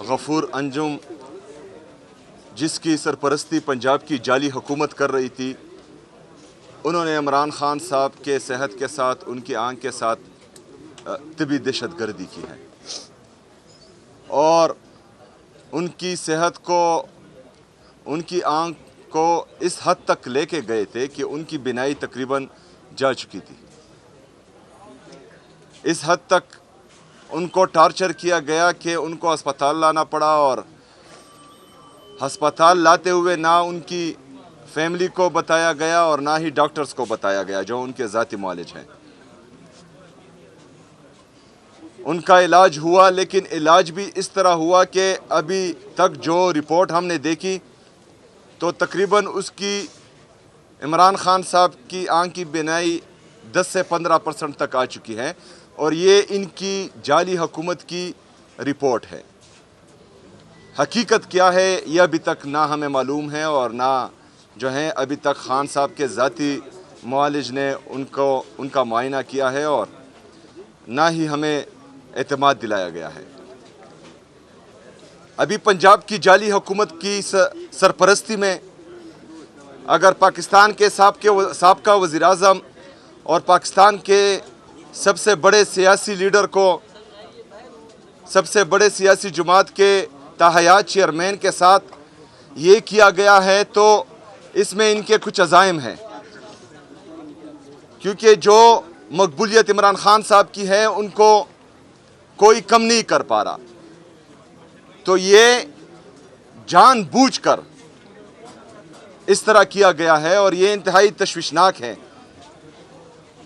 गफूर अंजुम जिसकी सरपरस्ती पंजाब की जाली हुकूमत कर रही थी, उन्होंने इमरान खान साहब के सेहत के साथ, उनकी आंख के साथ तिबी दहशतगर्दी की है और उनकी सेहत को, उनकी आंख को इस हद तक लेके गए थे कि उनकी बिनाई तकरीबन जा चुकी थी। इस हद तक उनको टार्चर किया गया कि उनको अस्पताल लाना पड़ा और अस्पताल लाते हुए ना उनकी फैमिली को बताया गया और ना ही डॉक्टर्स को बताया गया जो उनके ज़ाती मुआलिज हैं। उनका इलाज हुआ, लेकिन इलाज भी इस तरह हुआ कि अभी तक जो रिपोर्ट हमने देखी तो तकरीबन उसकी इमरान खान साहब की आंख की बिनाई 10 से 15% तक आ चुकी है और ये इनकी जाली हुकूमत की रिपोर्ट है। हकीकत क्या है ये अभी तक ना हमें मालूम है और ना जो है अभी तक खान साहब के ज़ाती मुआलिज ने उनका मुआयना किया है और ना ही हमें एतमाद दिलाया गया है। अभी पंजाब की जाली हुकूमत की सरपरस्ती में अगर पाकिस्तान के साबका वज़ीर-ए-आज़म और पाकिस्तान के सबसे बड़े सियासी लीडर को, सबसे बड़े सियासी जमात के ताहयात चेयरमैन के साथ ये किया गया है तो इसमें इनके कुछ अज़ाइम हैं, क्योंकि जो मकबूलियत इमरान खान साहब की है उनको कोई कम नहीं कर पा रहा। तो ये जानबूझकर इस तरह किया गया है और ये इंतहाई तशवीशनाक है।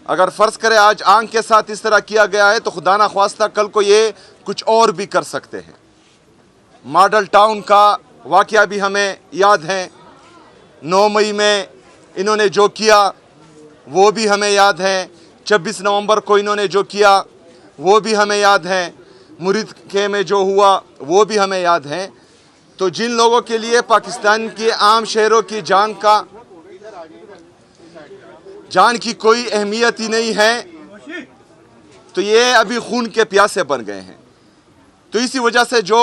अगर फ़र्ज़ करें आज आंख के साथ इस तरह किया गया है तो खुदा ना ख्वास्ता कल को ये कुछ और भी कर सकते हैं। मॉडल टाउन का वाक़या भी हमें याद है, 9 मई में इन्होंने जो किया वो भी हमें याद है, 26 नवंबर को इन्होंने जो किया वो भी हमें याद है, मुरीद के में जो हुआ वो भी हमें याद है। तो जिन लोगों के लिए पाकिस्तान के आम शहरों की जान की कोई अहमियत ही नहीं है, तो ये अभी खून के प्यासे बन गए हैं। तो इसी वजह से जो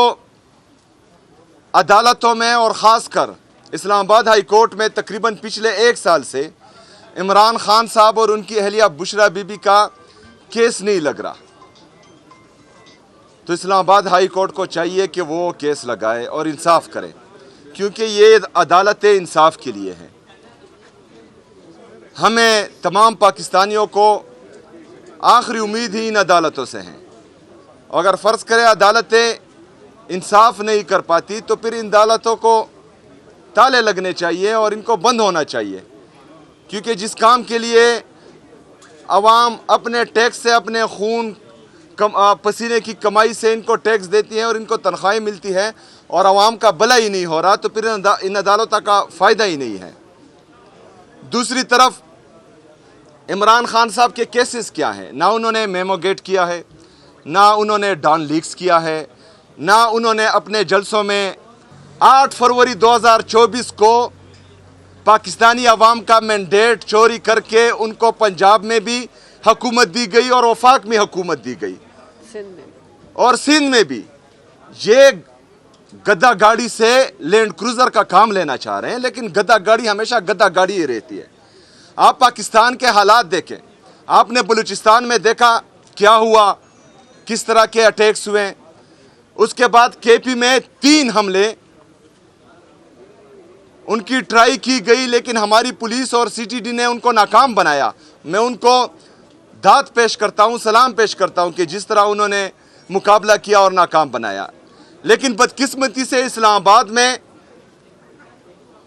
अदालतों में और ख़ासकर इस्लामाबाद हाई कोर्ट में तकरीबन पिछले 1 साल से इमरान खान साहब और उनकी अहलिया बुशरा बीबी का केस नहीं लग रहा, तो इस्लामाबाद हाई कोर्ट को चाहिए कि वो केस लगाए और इंसाफ करे, क्योंकि ये अदालतें इंसाफ के लिए हैं। हमें तमाम पाकिस्तानियों को आखिरी उम्मीद ही इन अदालतों से है। अगर फ़र्ज़ करें अदालतें इंसाफ नहीं कर पाती तो फिर इन अदालतों को ताले लगने चाहिए और इनको बंद होना चाहिए, क्योंकि जिस काम के लिए अवाम अपने टैक्स से, अपने खून पसीने की कमाई से इनको टैक्स देती है और इनको तनख्वाहें मिलती है और अवाम का भला ही नहीं हो रहा, तो फिर इन अदालतों का फ़ायदा ही नहीं है। दूसरी तरफ इमरान खान साहब के केसेस क्या हैं? ना उन्होंने मेमो गेट किया है, ना उन्होंने डॉन लीक्स किया है, ना उन्होंने अपने जलसों में 8 फरवरी 2024 को पाकिस्तानी अवाम का मैंडेट चोरी करके उनको पंजाब में भी हुकूमत दी गई और वफाक में हुकूमत दी गई और सिंध में भी। ये गद्दा गाड़ी से लैंड क्रूज़र का काम लेना चाह रहे हैं, लेकिन गद्दा गाड़ी हमेशा गद्दा गाड़ी ही रहती है। आप पाकिस्तान के हालात देखें, आपने बलूचिस्तान में देखा क्या हुआ, किस तरह के अटैक्स हुए। उसके बाद केपी में 3 हमले, उनकी ट्राई की गई लेकिन हमारी पुलिस और सीटीडी ने उनको नाकाम बनाया। मैं उनको दाद पेश करता हूँ, सलाम पेश करता हूँ कि जिस तरह उन्होंने मुकाबला किया और नाकाम बनाया। लेकिन बदकिस्मती से इस्लामाबाद में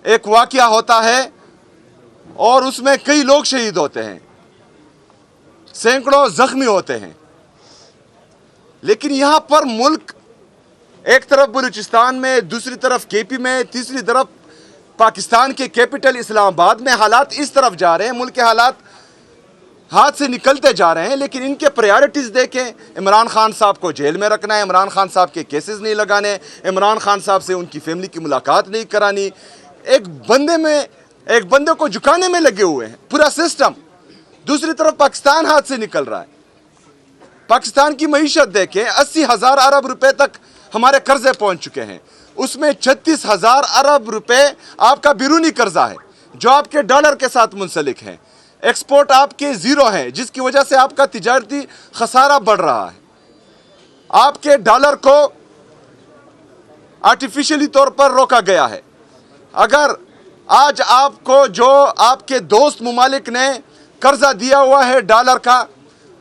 एक वाक़या होता है और उसमें कई लोग शहीद होते हैं, सैकड़ों जख्मी होते हैं। लेकिन यहाँ पर मुल्क एक तरफ बलूचिस्तान में, दूसरी तरफ केपी में, तीसरी तरफ पाकिस्तान के कैपिटल इस्लामाबाद में हालात इस तरफ जा रहे हैं, मुल्क के हालात हाथ से निकलते जा रहे हैं। लेकिन इनके प्रायोरिटीज़ देखें, इमरान खान साहब को जेल में रखना है, इमरान खान साहब के केसेस नहीं लगाने, इमरान खान साहब से उनकी फैमिली की मुलाकात नहीं करानी। एक बंदे को झुकाने में लगे हुए हैं पूरा सिस्टम। दूसरी तरफ पाकिस्तान हाथ से निकल रहा है। पाकिस्तान की मईशत देखें, 80,000 अरब रुपए तक ہمارے قرضے پہنچ چکے ہیں. اس میں 36,000 ارب روپے آپ کا بیرونی قرضہ ہے جو آپ کے ڈالر کے ساتھ منسلک ہے. ایکسپورٹ آپ کے زیرو ہیں جس کی وجہ سے آپ کا تجارتی خسارہ بڑھ رہا ہے. آپ کے ڈالر کو آرٹیفیشلی طور پر روکا گیا ہے. اگر آج آپ کو جو آپ کے دوست ممالک نے قرضہ دیا ہوا ہے ڈالر کا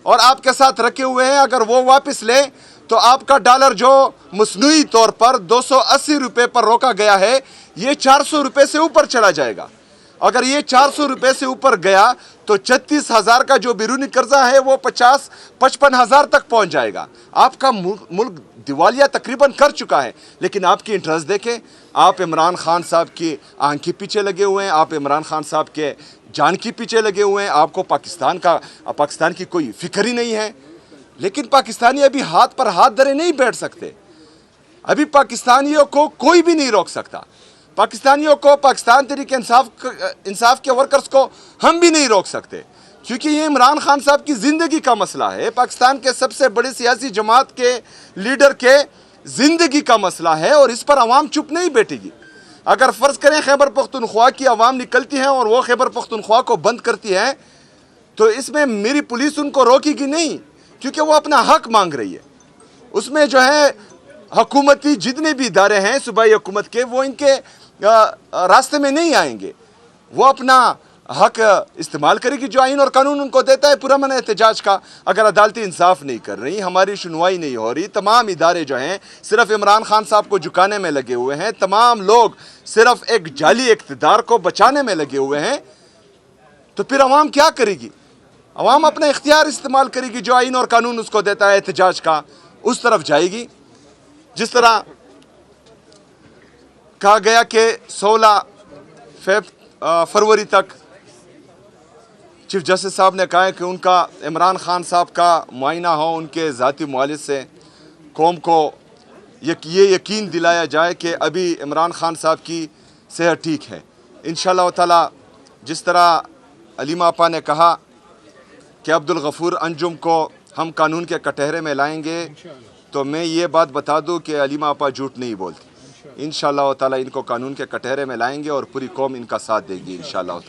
اور آپ کے ساتھ رکھے ہوئے ہیں، اگر وہ واپس لیں تو آپ کا ڈالر جو مصنوعی طور پر 280 روپے پر روکا گیا ہے یہ 400 روپے سے اوپر چلا جائے گا. اگر یہ 400 روپے سے اوپر گیا تو 36,000 کا جو بیرونی قرضہ ہے وہ 55,000 تک پہنچ جائے گا. آپ کا ملک دیوالیہ تقریباً کر چکا ہے، لیکن آپ کی انٹرسٹ دیکھیں. آپ عمران خان صاحب کی آنکھ کے پیچھے لگے ہوئے ہیں، آپ عمران خان صاحب کے جان کے پیچھے لگے ہوئے ہیں. آپ کو پاکستان کی کوئی فکر ہی نہیں ہے. لیکن پاکستانی ابھی ہاتھ پر ہاتھ دھرے نہیں بیٹھ سکتے. ابھی پاکستانیوں کو کوئی بھی نہیں روک سکتا. پاکستانیوں کو، پاکستان تحریک انصاف کے ورکرز کو ہم بھی نہیں روک سکتے، کیونکہ یہ عمران خان صاحب کی زندگی کا مسئلہ ہے. پاکستان کے سب سے بڑی سیاسی جماعت کے لیڈر کے زندگی کا مسئلہ ہے اور اس پر عوام چپ نہیں بیٹھے گی. اگر فرض کریں خیبر پختونخوا کی عوام نکلتی ہیں اور وہ خیبر پختونخوا کو بند کرتی ہے تو اس میں میری پولیس ان کو روکے گی نہیں، کیونکہ وہ اپنا حق مانگ رہی ہے. اس میں جو ہے حکومتی جتنے بھی ادارے ہیں صوبائی حکومت کے، وہ ان کے راستے میں نہیں آئیں گے. وہ اپنا حق استعمال کرے گی جو آئین اور قانون ان کو دیتا ہے پرامن احتجاج کا. اگر عدالتی انصاف نہیں کر رہی، ہماری سنوائی نہیں ہو رہی، تمام ادارے جو ہیں صرف عمران خان صاحب کو جھکانے میں لگے ہوئے ہیں، تمام لوگ صرف ایک جعلی اقتدار کو بچانے میں لگے ہوئے ہیں، تو پھر عوام کیا کرے گی؟ عوام اپنا اختیار استعمال کرے گی جو آئین اور قانون اس کو دیتا ہے احتجاج کا، اس طرف جائے گی. جس طرح کہا گیا کہ 16 فروری تک چیف جسٹس صاحب نے کہا ہے کہ ان کا عمران خان صاحب کا معائنہ ہو ان کے ذاتی معالج سے، قوم کو یہ یقین دلایا جائے کہ ابھی عمران خان صاحب کی صحت ٹھیک ہے. انشاءاللہ تعالی جس طرح علیمہ آپا نے کہا کہ عبدالغفور انجم کو ہم قانون کے کٹہرے میں لائیں گے، تو میں یہ بات بتا دوں کہ علیمہ آپا جھوٹ نہیں بولتی. انشاءاللہ تعالی ان کو قانون کے کٹہرے میں لائیں گے اور پوری قوم ان کا ساتھ دے گی انشاءاللہ تعالی.